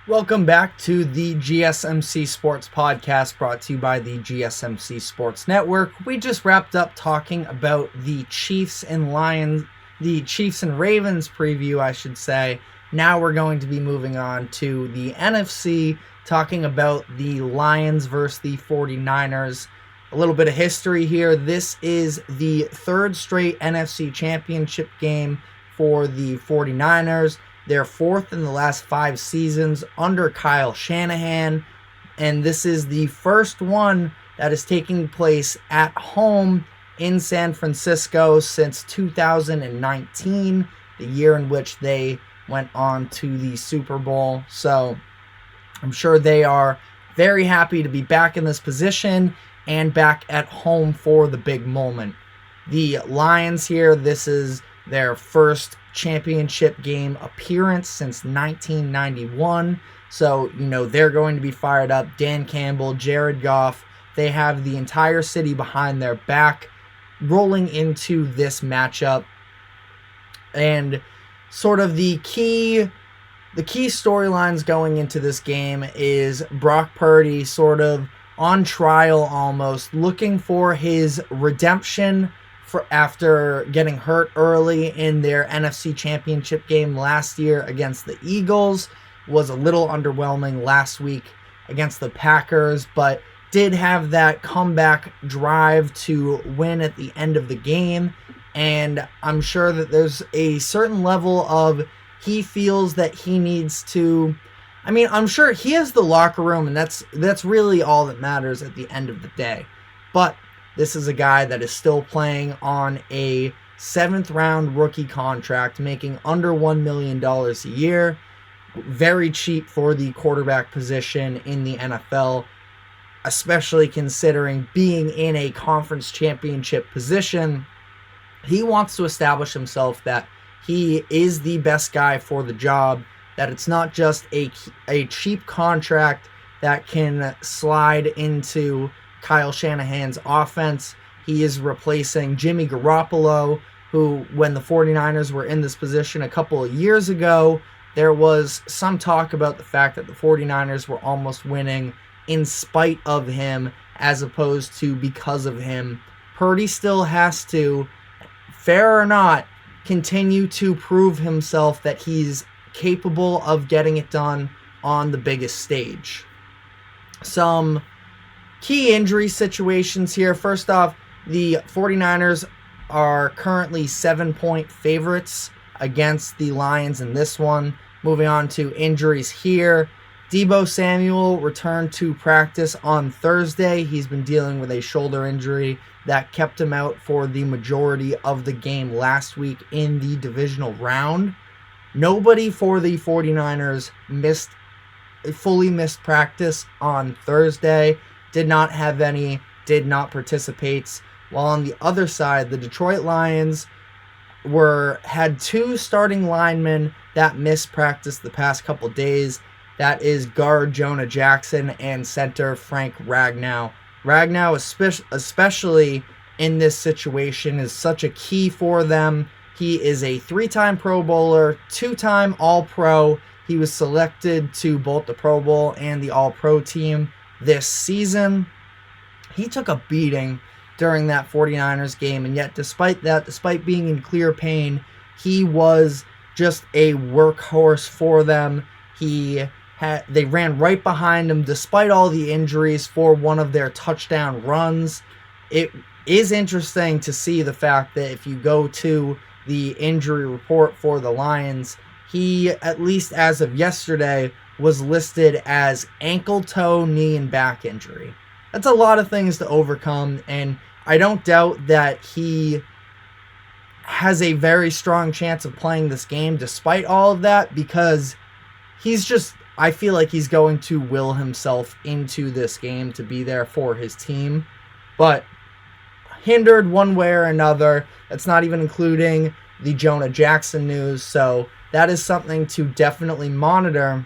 Welcome back to the GSMC Sports Podcast, brought to you by the GSMC Sports Network. We just wrapped up talking about the Chiefs and Ravens preview, I should say. Now we're going to be moving on to the NFC, talking about the Lions versus the 49ers. A little bit of history here. This is the third straight NFC Championship game for the 49ers. They're fourth in the last 5 seasons under Kyle Shanahan, and this is the first one that is taking place at home in San Francisco since 2019, the year in which they went on to the Super Bowl. So I'm sure they are very happy to be back in this position and back at home for the big moment. The Lions here, this is their first championship game appearance since 1991. So, they're going to be fired up. Dan Campbell, Jared Goff, they have the entire city behind their back rolling into this matchup. And sort of the key storylines going into this game is Brock Purdy sort of on trial almost, looking for his redemption after getting hurt early in their NFC Championship game last year against the Eagles. Was a little underwhelming last week against the Packers, but did have that comeback drive to win at the end of the game. And I'm sure that there's a certain level of he feels that he needs to... I'm sure he has the locker room, and that's really all that matters at the end of the day. But this is a guy that is still playing on a 7th-round rookie contract, making under $1 million a year. Very cheap for the quarterback position in the NFL, especially considering being in a conference championship position. He wants to establish himself that he is the best guy for the job, that it's not just a cheap contract that can slide into Kyle Shanahan's offense. He is replacing Jimmy Garoppolo, who, when the 49ers were in this position a couple of years ago, there was some talk about the fact that the 49ers were almost winning in spite of him as opposed to because of him. Purdy still has to, fair or not, continue to prove himself that he's capable of getting it done on the biggest stage. Some key injury situations here. First off, the 49ers are currently 7-point favorites against the Lions in this one. Moving on to injuries here. Deebo Samuel returned to practice on Thursday. He's been dealing with a shoulder injury that kept him out for the majority of the game last week in the divisional round. Nobody for the 49ers fully missed practice on Thursday. Did not participate. While on the other side, the Detroit Lions had 2 starting linemen that missed practice the past couple days. That is guard Jonah Jackson and center Frank Ragnow. Ragnow, especially in this situation, is such a key for them. He is a 3-time Pro Bowler, 2-time All-Pro. He was selected to both the Pro Bowl and the All-Pro team this season. He took a beating during that 49ers game, and yet despite being in clear pain, he was just a workhorse for them. They ran right behind him despite all the injuries for one of their touchdown runs. It is interesting to see the fact that if you go to the injury report for the Lions, he, at least as of yesterday, was listed as ankle, toe, knee, and back injury. That's a lot of things to overcome, and I don't doubt that he has a very strong chance of playing this game despite all of that, because I feel like he's going to will himself into this game to be there for his team. But hindered one way or another. That's not even including the Jonah Jackson news. So that is something to definitely monitor,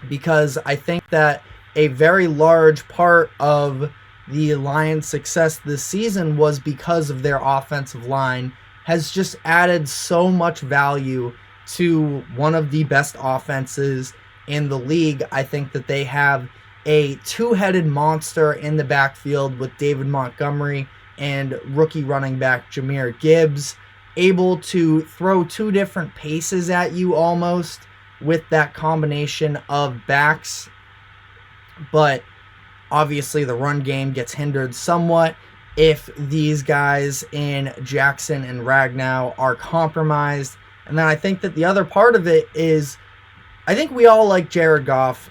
because I think that a very large part of the Lions' success this season was because of their offensive line has just added so much value to one of the best offenses in the league. I think that they have a two-headed monster in the backfield with David Montgomery and rookie running back Jahmyr Gibbs, able to throw two different paces at you almost with that combination of backs. But obviously the run game gets hindered somewhat if these guys in Jackson and Ragnow are compromised. And then I think that the other part of it is, I think we all like Jared Goff.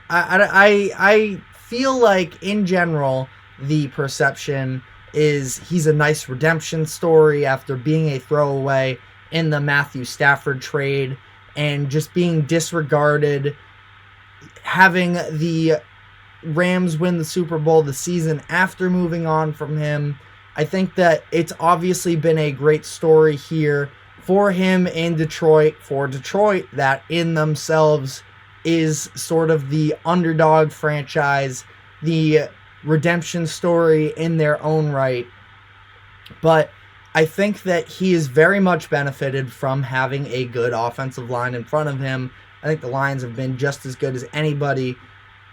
I feel like in general the perception is he's a nice redemption story after being a throwaway in the Matthew Stafford trade and just being disregarded, having the Rams win the Super Bowl the season after moving on from him. I think that it's obviously been a great story here for him in Detroit, for Detroit that in themselves is sort of the underdog franchise, the redemption story in their own right. But I think that he is very much benefited from having a good offensive line in front of him. I think the Lions have been just as good as anybody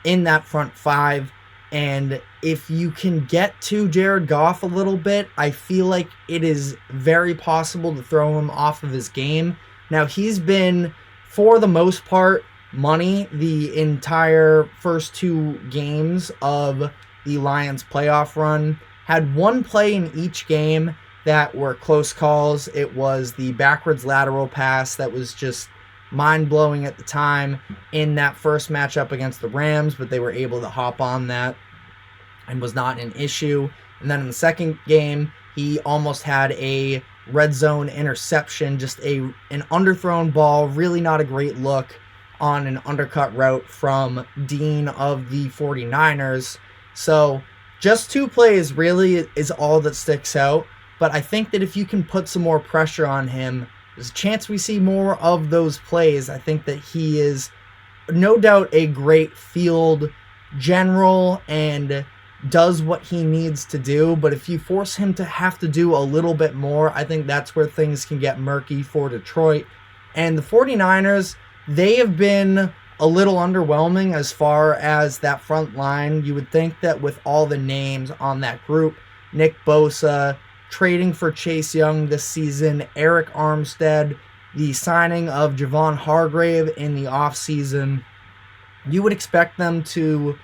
in that front five. And if you can get to Jared Goff a little bit, I feel like it is very possible to throw him off of his game. Now, he's been, for the most part, money the entire first two games of the Lions playoff run. Had one play in each game that were close calls. It was the backwards lateral pass that was just mind-blowing at the time in that first matchup against the Rams, but they were able to hop on that and was not an issue. And then in the second game, he almost had a red zone interception, just an underthrown ball, really not a great look on an undercut route from Dean of the 49ers. So just two plays really is all that sticks out. But I think that if you can put some more pressure on him, there's a chance we see more of those plays. I think that he is no doubt a great field general and does what he needs to do. But if you force him to have to do a little bit more, I think that's where things can get murky for Detroit. And the 49ers, they have been a little underwhelming as far as that front line. You would think that with all the names on that group, Nick Bosa, trading for Chase Young this season, Eric Armstead, the signing of Javon Hargrave in the offseason, you would expect them to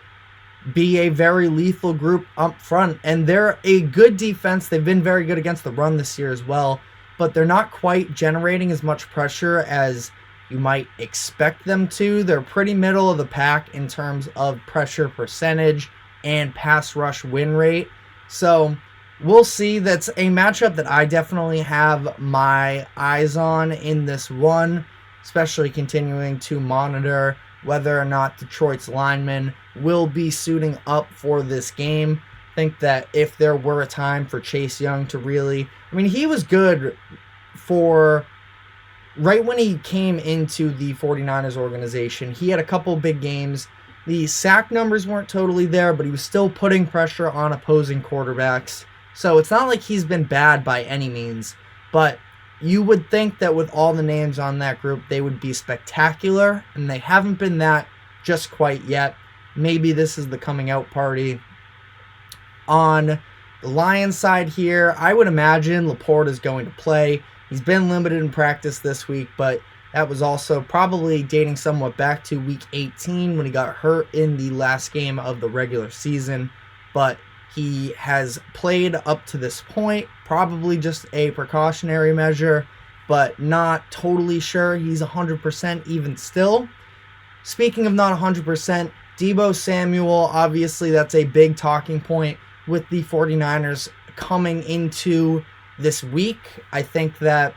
be a very lethal group up front. And they're a good defense. They've been very good against the run this year as well, but they're not quite generating as much pressure as you might expect them to. They're pretty middle of the pack in terms of pressure percentage and pass rush win rate. So we'll see. That's a matchup that I definitely have my eyes on in this one, especially continuing to monitor whether or not Detroit's linemen will be suiting up for this game. I think that if there were a time for Chase Young to really, he was good for right when he came into the 49ers organization. He had a couple big games. The sack numbers weren't totally there, but he was still putting pressure on opposing quarterbacks. So it's not like he's been bad by any means, but you would think that with all the names on that group, they would be spectacular, and they haven't been that just quite yet. Maybe this is the coming out party. On the Lions side here, I would imagine Laporte is going to play. He's been limited in practice this week, but that was also probably dating somewhat back to week 18 when he got hurt in the last game of the regular season. But he has played up to this point, probably just a precautionary measure, but not totally sure he's 100% even still. Speaking of not 100%, Deebo Samuel, obviously that's a big talking point with the 49ers coming into this week. I think that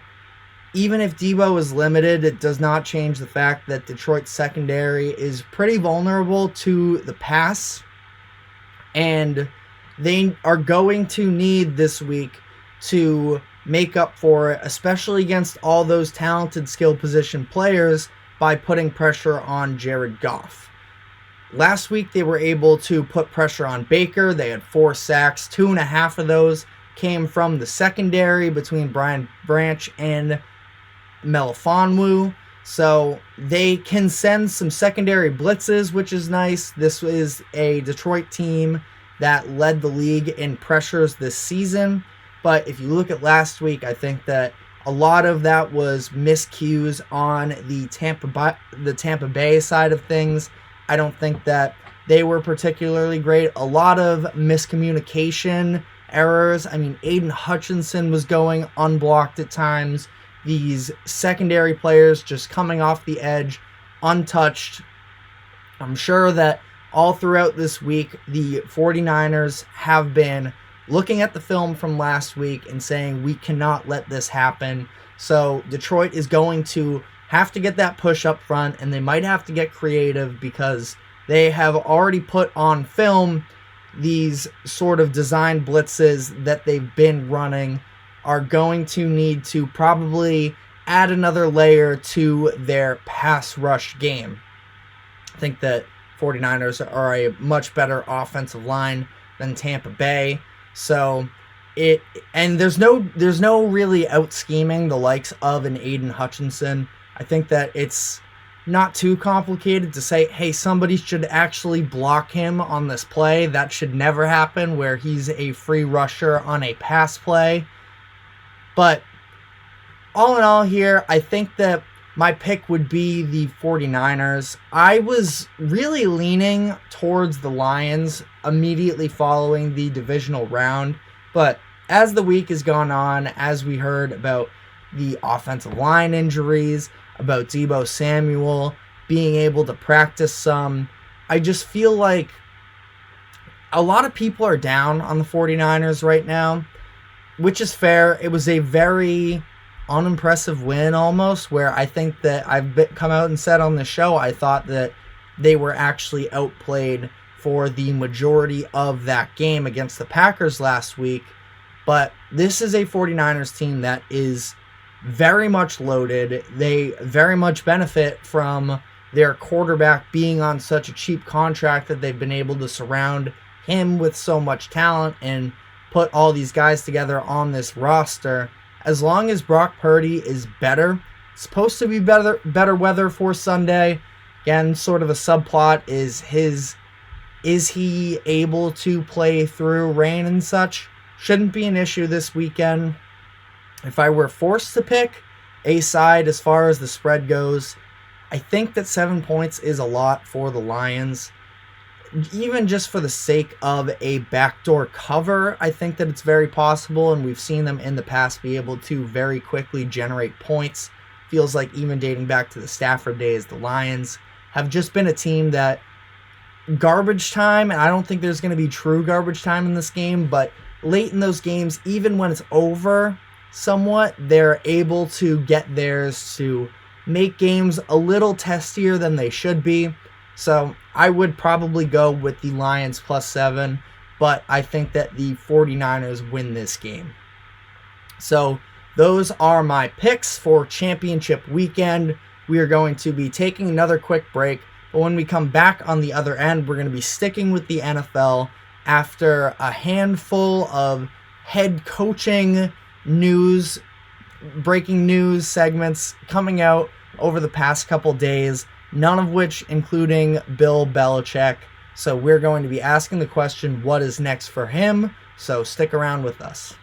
even if Deebo is limited, it does not change the fact that Detroit's secondary is pretty vulnerable to the pass, and they are going to need this week to make up for it, especially against all those talented skill position players, by putting pressure on Jared Goff. Last week, they were able to put pressure on Baker. They had 4 sacks. 2.5 of those came from the secondary between Brian Branch and Melifonwu. So they can send some secondary blitzes, which is nice. This is a Detroit team that led the league in pressures this season. But if you look at last week, I think that a lot of that was miscues on the Tampa Bay side of things. I don't think that they were particularly great. A lot of miscommunication errors. I mean, Aiden Hutchinson was going unblocked at times. These secondary players just coming off the edge, untouched. I'm sure that all throughout this week, the 49ers have been looking at the film from last week and saying, we cannot let this happen. So Detroit is going to have to get that push up front, and they might have to get creative because they have already put on film these sort of design blitzes that they've been running, are going to need to probably add another layer to their pass rush game. I think that 49ers are a much better offensive line than Tampa Bay. So there's no really out scheming the likes of an Aiden Hutchinson. I think that it's not too complicated to say, hey, somebody should actually block him on this play. That should never happen where he's a free rusher on a pass play. But all in all here, I think that my pick would be the 49ers. I was really leaning towards the Lions immediately following the divisional round. But as the week has gone on, as we heard about the offensive line injuries, about Deebo Samuel being able to practice some, I just feel like a lot of people are down on the 49ers right now, which is fair. It was a very unimpressive win almost, where I think that I've come out and said on the show, I thought that they were actually outplayed for the majority of that game against the Packers last week. But this is a 49ers team that is very much loaded. They very much benefit from their quarterback being on such a cheap contract that they've been able to surround him with so much talent and put all these guys together on this roster. As long as Brock Purdy is better, it's supposed to be better weather for Sunday. Again, sort of a subplot is he able to play through rain and such? Shouldn't be an issue this weekend. If I were forced to pick a side as far as the spread goes, I think that 7 points is a lot for the Lions. Even just for the sake of a backdoor cover, I think that it's very possible, and we've seen them in the past be able to very quickly generate points. Feels like even dating back to the Stafford days, the Lions have just been a team that garbage time, and I don't think there's going to be true garbage time in this game, but late in those games, even when it's over somewhat, they're able to get theirs to make games a little testier than they should be. So I would probably go with the Lions +7, but I think that the 49ers win this game. So those are my picks for championship weekend. We are going to be taking another quick break, but when we come back on the other end, we're going to be sticking with the NFL after a handful of head coaching news, breaking news segments coming out over the past couple days, none of which including Bill Belichick. So we're going to be asking the question, what is next for him? So stick around with us.